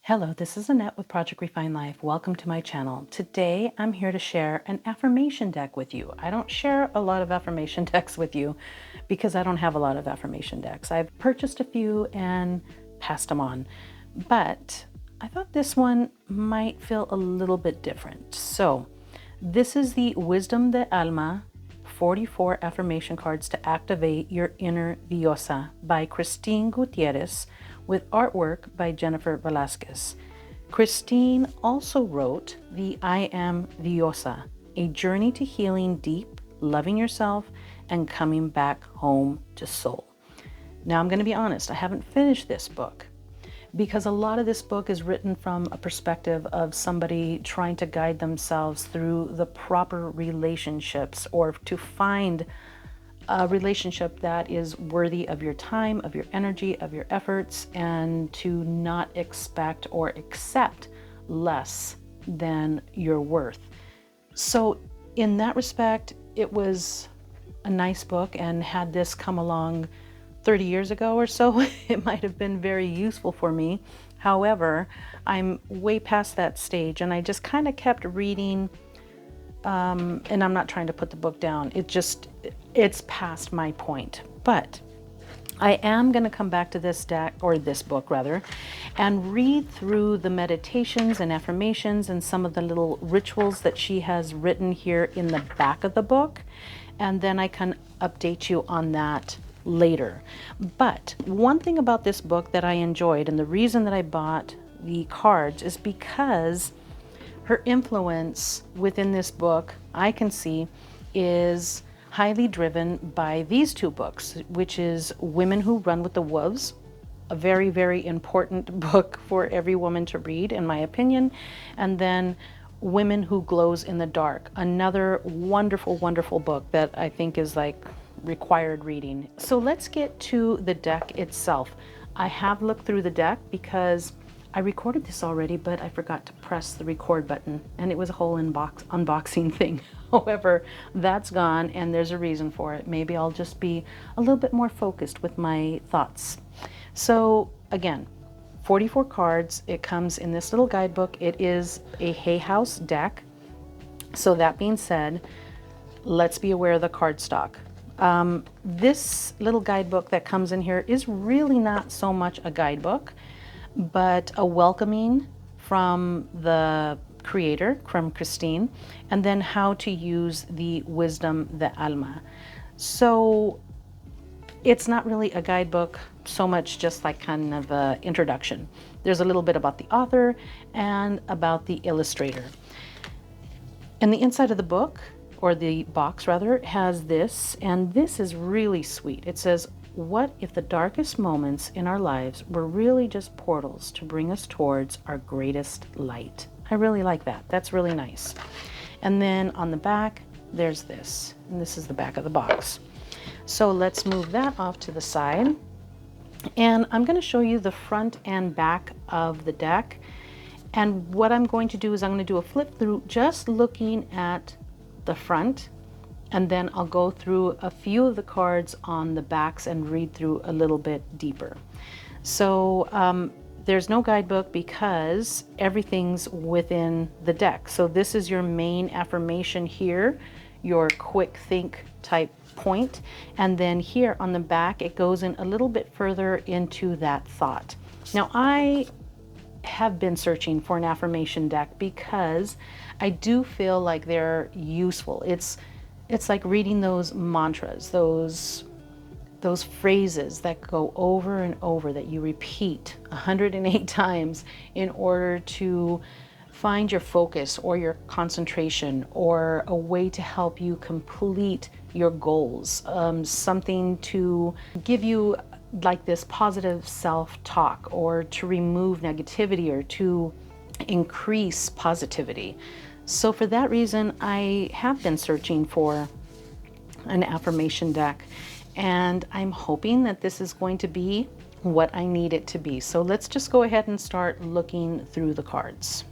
Hello, this is Annette with Project Refine Life. Welcome to my channel. Today I'm here to share an affirmation deck with you. I don't share a lot of affirmation decks with you because I don't have a lot of affirmation decks. I've purchased a few and passed them on, but I thought this one might feel a little bit different. So this is the Wisdom de Alma 44 affirmation cards to activate your inner Doisa by Christine Guiterrez, with artwork by Jennifer Velasquez. Christine also wrote the I Am Doisa, a journey to healing deep, loving yourself, and coming back home to soul. Now I'm going to be honest, I haven't finished this book because a lot of this book is written from a perspective of somebody trying to guide themselves through the proper relationships or to find a relationship that is worthy of your time, of your energy, of your efforts, and to not expect or accept less than your worth. So in that respect, it was a nice book, and had this come along 30 years ago or so, it might have been very useful for me. However, I'm way past that stage, and I just kind of kept reading. And I'm not trying to put the book down. It's past my point. But I am going to come back to this deck, or this book rather, and read through the meditations and affirmations and some of the little rituals that she has written here in the back of the book. And then I can update you on that later. But one thing about this book that I enjoyed, and the reason that I bought the cards, is because her influence within this book, I can see, is highly driven by these two books, which is Women Who Run with the Wolves, a very, very important book for every woman to read, in my opinion, and then Women Who Glows in the Dark, another wonderful, wonderful book that I think is like required reading. So let's get to the deck itself. I have looked through the deck because I recorded this already, but I forgot to press the record button, and it was a whole unboxing thing. However, that's gone, and there's a reason for it. Maybe I'll just be a little bit more focused with my thoughts. So again, 44 cards. It comes in this little guidebook. It is a Hay House deck. So that being said, let's be aware of the cardstock. This little guidebook that comes in here is really not so much a guidebook, but a welcoming from the creator, from Christine, and then how to use the Wisdom de Alma. So it's not really a guidebook so much, just like kind of an introduction. There's a little bit about the author and about the illustrator. And the inside of the book, or the box rather, has this, and this is really sweet. It says, "What if the darkest moments in our lives were really just portals to bring us towards our greatest light?" I really like that. That's really nice. And then on the back, there's this, and this is the back of the box. So let's move that off to the side. And I'm going to show you the front and back of the deck. And what I'm going to do is I'm going to do a flip through just looking at the front, and then I'll go through a few of the cards on the backs and read through a little bit deeper. So there's no guidebook because everything's within the deck. So this is your main affirmation here, your quick think type point. And then here on the back, it goes in a little bit further into that thought. Now, I have been searching for an affirmation deck because I do feel like they're useful. It's like reading those mantras, those phrases that go over and over, that you repeat 108 times in order to find your focus or your concentration, or a way to help you complete your goals, something to give you like this positive self-talk, or to remove negativity, or to increase positivity. So for that reason, I have been searching for an affirmation deck, and I'm hoping that this is going to be what I need it to be. So let's just go ahead and start looking through the cards.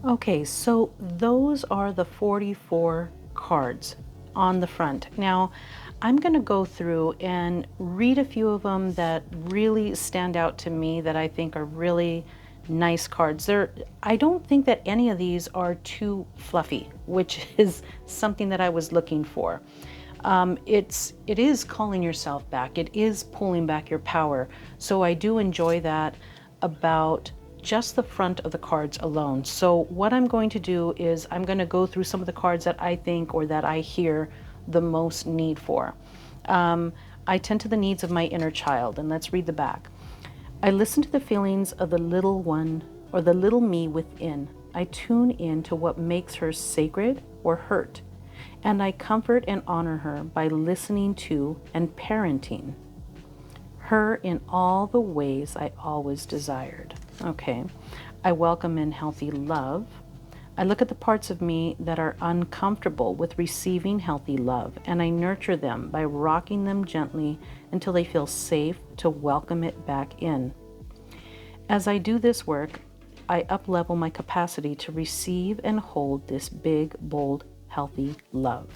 Okay, so those are the 44 cards on the front. Now, I'm going to go through and read a few of them that really stand out to me that I think are really nice cards. I don't think that any of these are too fluffy, which is something that I was looking for. It is calling yourself back. It is pulling back your power. So I do enjoy that about just the front of the cards alone. So what I'm going to do is I'm going to go through some of the cards that I think or that I hear the most need for. I tend to the needs of my inner child, and let's read the back. I listen to the feelings of the little one or the little me within. I tune in to what makes her sacred or hurt, and I comfort and honor her by listening to and parenting her in all the ways I always desired. Okay. I welcome in healthy love. I look at the parts of me that are uncomfortable with receiving healthy love, and I nurture them by rocking them gently until they feel safe to welcome it back in. As I do this work, I up-level my capacity to receive and hold this big, bold, healthy love.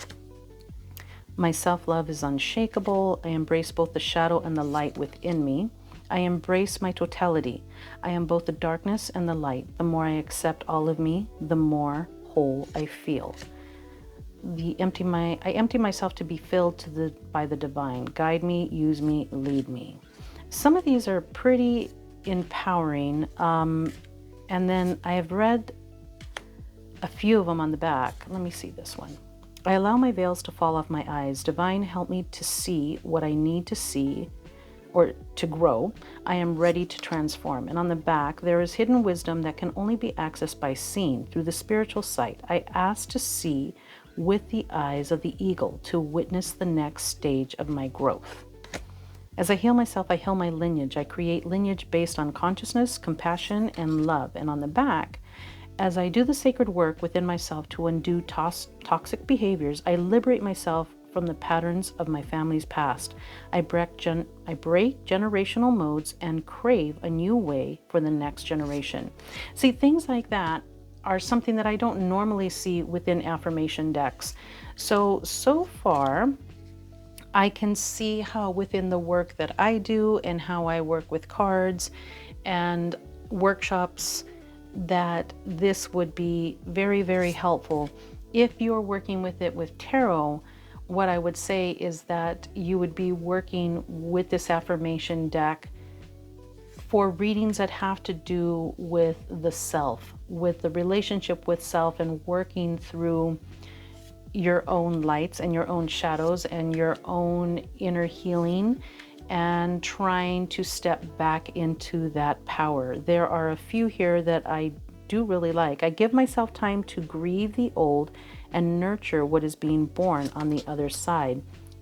My self-love is unshakable. I embrace both the shadow and the light within me. I embrace my totality. I am both the darkness and the light. The more I accept all of me, the more whole I feel. I empty myself to be filled by the divine. Guide me, use me, lead me. Some of these are pretty empowering. And then I have read a few of them on the back. Let me see this one. I allow my veils to fall off my eyes. Divine, help me to see what I need to see or to grow. I am ready to transform. And on the back, there is hidden wisdom that can only be accessed by seeing through the spiritual sight. I ask to see with the eyes of the eagle to witness the next stage of my growth. As I heal myself, I heal my lineage. I create lineage based on consciousness, compassion, and love. And on the back, as I do the sacred work within myself to undo toxic behaviors, I liberate myself from the patterns of my family's past. I break generational modes and crave a new way for the next generation. See, things like that are something that I don't normally see within affirmation decks. So far, I can see how within the work that I do and how I work with cards and workshops that this would be very, very helpful. If you're working with it with tarot, what I would say is that you would be working with this affirmation deck for readings that have to do with the self, with the relationship with self, and working through your own lights and your own shadows and your own inner healing and trying to step back into that power. There are a few here that I do really like. I give myself time to grieve the old and nurture what is being born on the other side.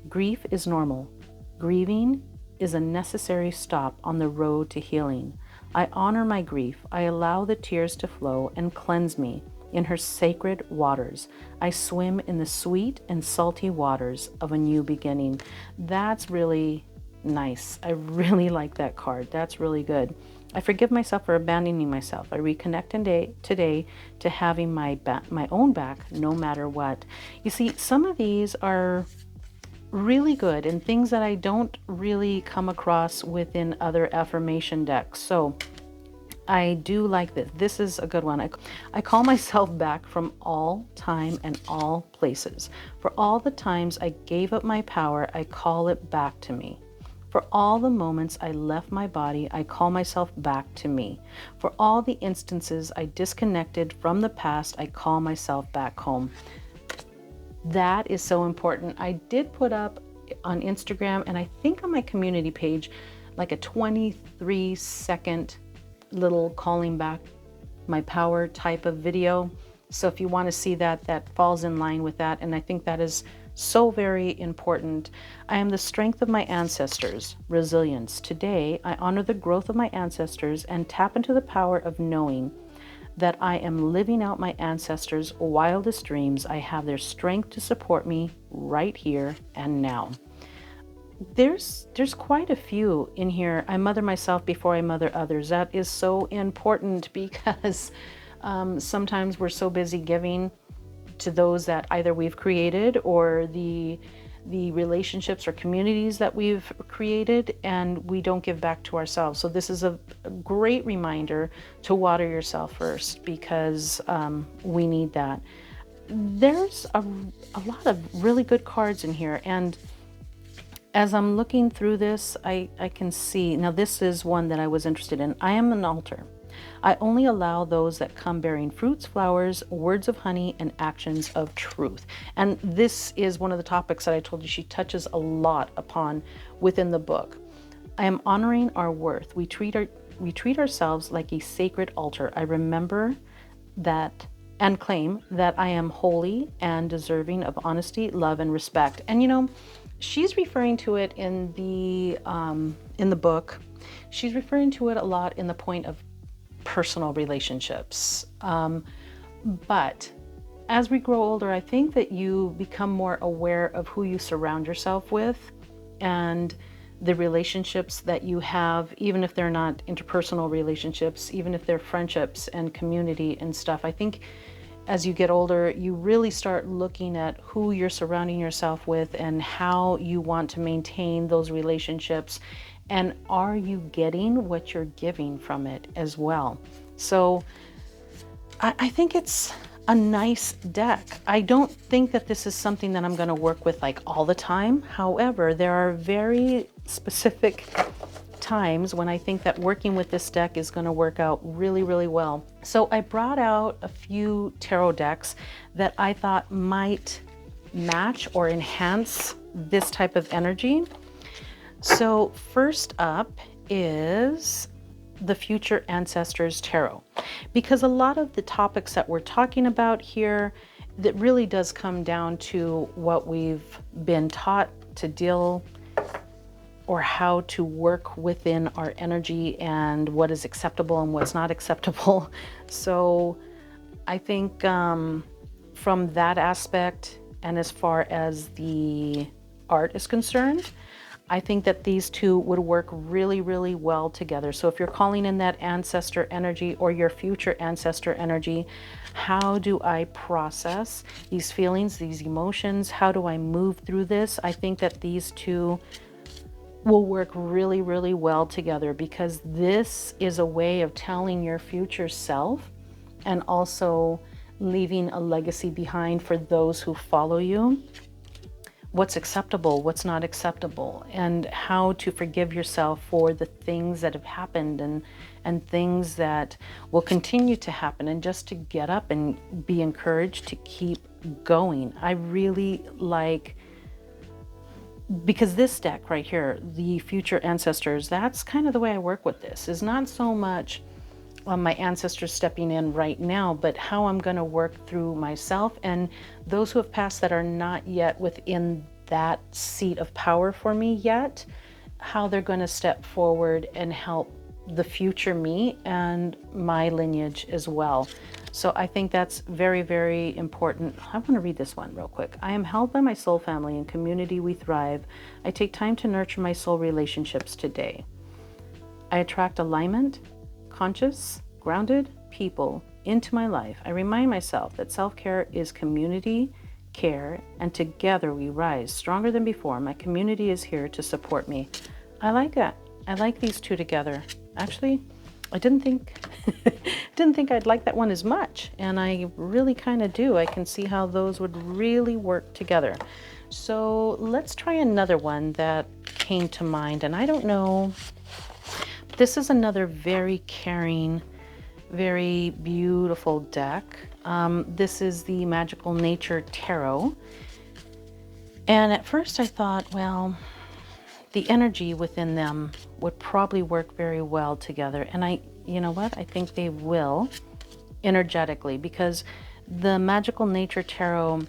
Grief is normal. Grieving is a necessary stop on the road to healing. I honor my grief. I allow the tears to flow and cleanse me in her sacred waters. I swim in the sweet and salty waters of a new beginning. That's really nice. I really like that card. That's really good. I forgive myself for abandoning myself. I reconnect today to having my own back no matter what. You see, some of these are really good and things that I don't really come across within other affirmation decks. So I do like this. This is a good one. I call myself back from all time and all places. For all the times I gave up my power, I call it back to me. For all the moments I left my body, I call myself back to me. For all the instances I disconnected from the past, I call myself back home. That is so important. I did put up on Instagram and I think on my community page, like a 23-second little calling back my power type of video. So if you want to see that, that falls in line with that. And I think that is so very important. I am the strength of my ancestors, resilience. Today, I honor the growth of my ancestors and tap into the power of knowing that I am living out my ancestors' wildest dreams. I have their strength to support me right here and now. There's quite a few in here. I mother myself before I mother others. That is so important because Sometimes we're so busy giving to those that either we've created or the relationships or communities that we've created, and we don't give back to ourselves. So this is a great reminder to water yourself first, because we need that. There's a lot of really good cards in here, and as I'm looking through this, I can see, now this is one that I was interested in. I am an altar. I only allow those that come bearing fruits, flowers, words of honey, and actions of truth. And this is one of the topics that I told you she touches a lot upon within the book. I am honoring our worth. We treat ourselves like a sacred altar. I remember that and claim that I am holy and deserving of honesty, love, and respect. And you know, she's referring to it in the book. She's referring to it a lot in the point of personal relationships. But as we grow older, I think that you become more aware of who you surround yourself with and the relationships that you have, even if they're not interpersonal relationships, even if they're friendships and community and stuff. I think as you get older, you really start looking at who you're surrounding yourself with and how you want to maintain those relationships. And are you getting what you're giving from it as well? So I think it's a nice deck. I don't think that this is something that I'm going to work with like all the time. However, there are very specific times when I think that working with this deck is going to work out really, really well. So I brought out a few tarot decks that I thought might match or enhance this type of energy. So first up is the Future Ancestors Tarot, because a lot of the topics that we're talking about here, that really does come down to what we've been taught to deal or how to work within our energy and what is acceptable and what's not acceptable. So I think from that aspect, and as far as the art is concerned, I think that these two would work really, really well together. So if you're calling in that ancestor energy or your future ancestor energy, how do I process these feelings, these emotions? How do I move through this? I think that these two will work really, really well together, because this is a way of telling your future self and also leaving a legacy behind for those who follow you. What's acceptable, what's not acceptable, and how to forgive yourself for the things that have happened and things that will continue to happen, and just to get up and be encouraged to keep going. I really like, because this deck right here, the Future Ancestors, that's kind of the way I work with this, is not so much my ancestors stepping in right now, but how I'm going to work through myself and those who have passed that are not yet within that seat of power for me yet, how they're going to step forward and help the future me and my lineage as well. So I think that's very, very important. I want to read this one real quick. I am held by my soul family and community we thrive. I take time to nurture my soul relationships today. I attract alignment, conscious, grounded people into my life. I remind myself that self-care is community care, and together we rise stronger than before. My community is here to support me. I like that. I like these two together. Actually, I didn't think I'd like that one as much, and I really kind of do. I can see how those would really work together. So let's try another one that came to mind, and I don't know. This is another very caring, very beautiful deck. This is the Magical Nature Tarot. And at first I thought, well, the energy within them would probably work very well together. And you know what? I think they will energetically, because the Magical Nature Tarot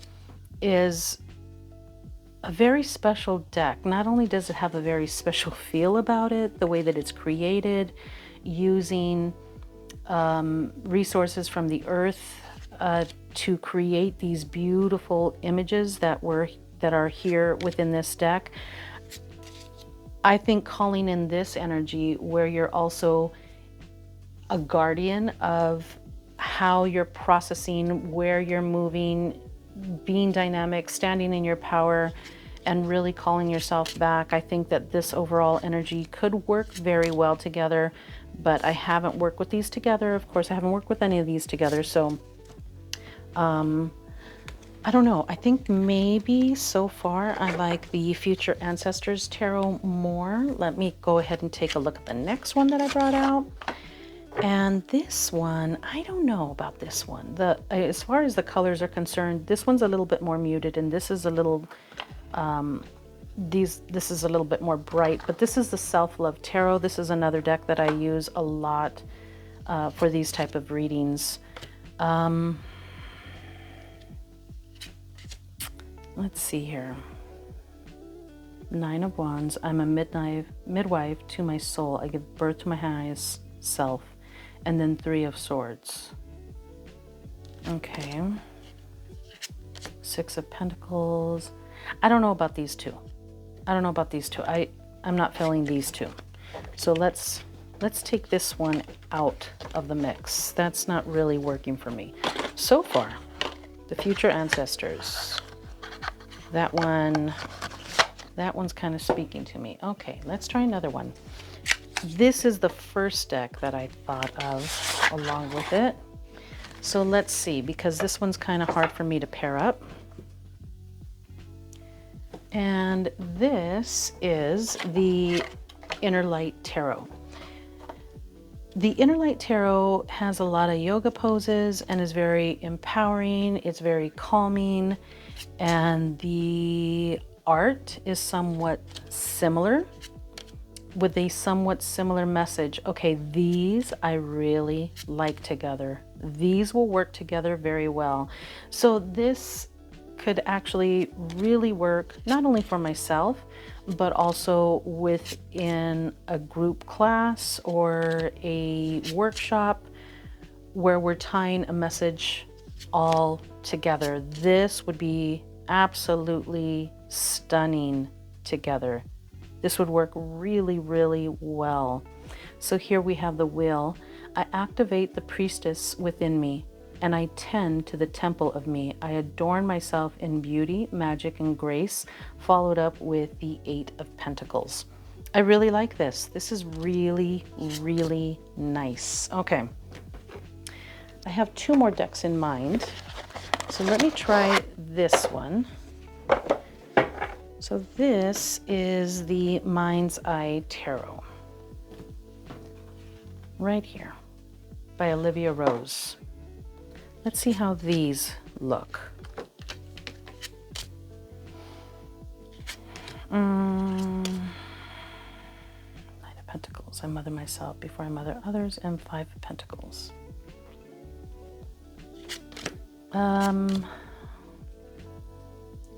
is a very special deck. Not only does it have a very special feel about it, the way that it's created, using resources from the earth to create these beautiful images that are here within this deck. I think calling in this energy where you're also a guardian of how you're processing, where you're moving, being dynamic, standing in your power, and really calling yourself back. I think that this overall energy could work very well together, but I haven't worked with these together. Of course, I haven't worked with any of these together, so I don't know. I think maybe so far I like the Future Ancestors Tarot more. Let me go ahead and take a look at the next one that I brought out. And this one, I don't know about this one. As far as the colors are concerned, this one's a little bit more muted, and this is a little this is a little bit more bright, but this is the Self-Love Tarot. This is another deck that I use a lot for these type of readings. Let's see here. Nine of Wands. I'm a midwife to my soul. I give birth to my highest self. And then Three of Swords. Okay. Six of Pentacles. I don't know about these two. I don't know about these two. I'm not feeling these two. So let's take this one out of the mix. That's not really working for me. So far, the Future Ancestors. That one's kind of speaking to me. Okay, let's try another one. This is the first deck that I thought of along with it. So let's see, because this one's kind of hard for me to pair up. And this is the Inner Light Tarot. The Inner Light Tarot has a lot of yoga poses and is very empowering. It's very calming. And the art is somewhat similar, with a somewhat similar message. Okay, these I really like together. These will work together very well. So this could actually really work not only for myself, but also within a group class or a workshop where we're tying a message all together. This would be absolutely stunning together. This would work really, really well. So here we have the wheel. I activate the priestess within me, and I tend to the temple of me. I adorn myself in beauty, magic, and grace, followed up with the Eight of Pentacles. I really like this. This is really, really nice. Okay. I have two more decks in mind. So let me try this one. So this is the Mind's Eye Tarot. Right here, by Olivia Rose. Let's see how these look. Knight of Pentacles. I mother myself before I mother others, and Five of Pentacles.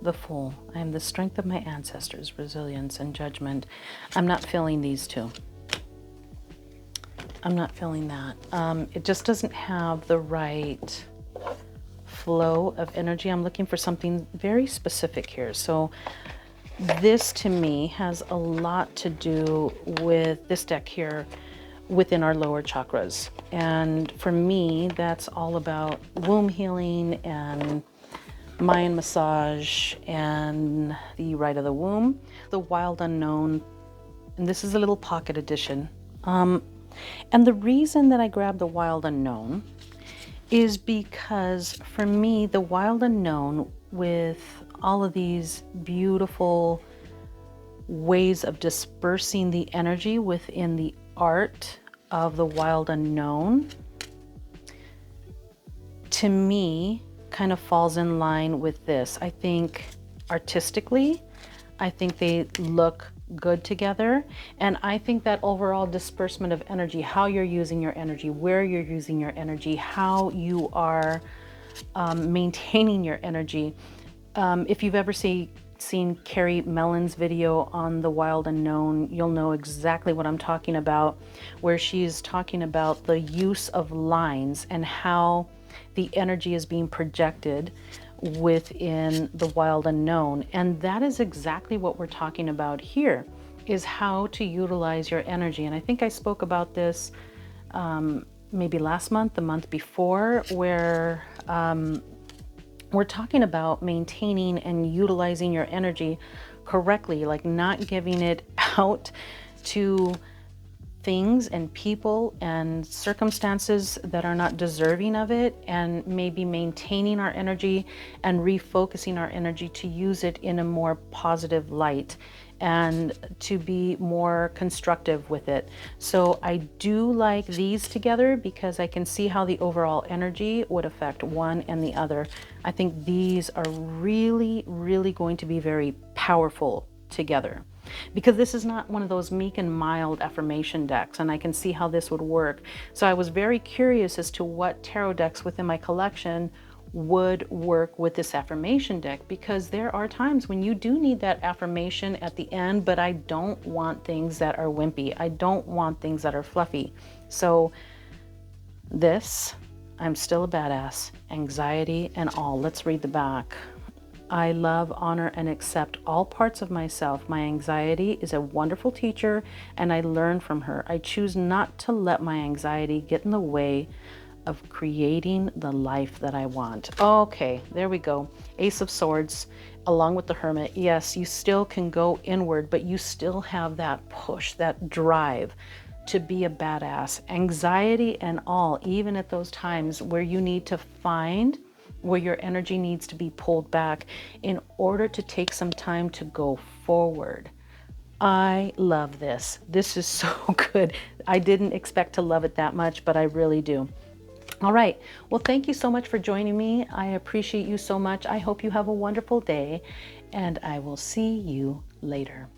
The Fool. I am the strength of my ancestors, resilience and judgment. I'm not feeling these two. I'm not feeling that. It just doesn't have the right flow of energy. I'm looking for something very specific here. So this to me has a lot to do with this deck here within our lower chakras. And for me, that's all about womb healing and Mayan massage and the Rite of the Womb, the Wild Unknown, and this is a little pocket edition. And the reason that I grabbed the Wild Unknown is because for me, the Wild Unknown, with all of these beautiful ways of dispersing the energy within the art of the Wild Unknown, to me, kind of falls in line with this. I think artistically, I think they look good together. And I think that overall disbursement of energy, how you're using your energy, where you're using your energy, how you are maintaining your energy. If you've ever seen Carrie Mellon's video on the Wild Unknown, you'll know exactly what I'm talking about, where she's talking about the use of lines and how the energy is being projected within the Wild Unknown. And that is exactly what we're talking about here, is how to utilize your energy. And I think I spoke about this maybe last month, the month before, where we're talking about maintaining and utilizing your energy correctly, like not giving it out to things and people and circumstances that are not deserving of it, and maybe maintaining our energy and refocusing our energy to use it in a more positive light and to be more constructive with it. So I do like these together because I can see how the overall energy would affect one and the other. I think these are really, really going to be very powerful together, because this is not one of those meek and mild affirmation decks, and I can see how this would work. So I was very curious as to what tarot decks within my collection would work with this affirmation deck, because there are times when you do need that affirmation at the end, but I don't want things that are wimpy. I don't want things that are fluffy. So this, I'm still a badass, anxiety and all. Let's read the back. I love, honor, and accept all parts of myself. My anxiety is a wonderful teacher, and I learn from her. I choose not to let my anxiety get in the way of creating the life that I want. Okay, there we go. Ace of Swords, along with the Hermit. Yes, you still can go inward, but you still have that push, that drive to be a badass. Anxiety and all, even at those times where you need to find where your energy needs to be pulled back in order to take some time to go forward. I love this. This is so good. I didn't expect to love it that much, but I really do. All right. Well, thank you so much for joining me. I appreciate you so much. I hope you have a wonderful day, and I will see you later.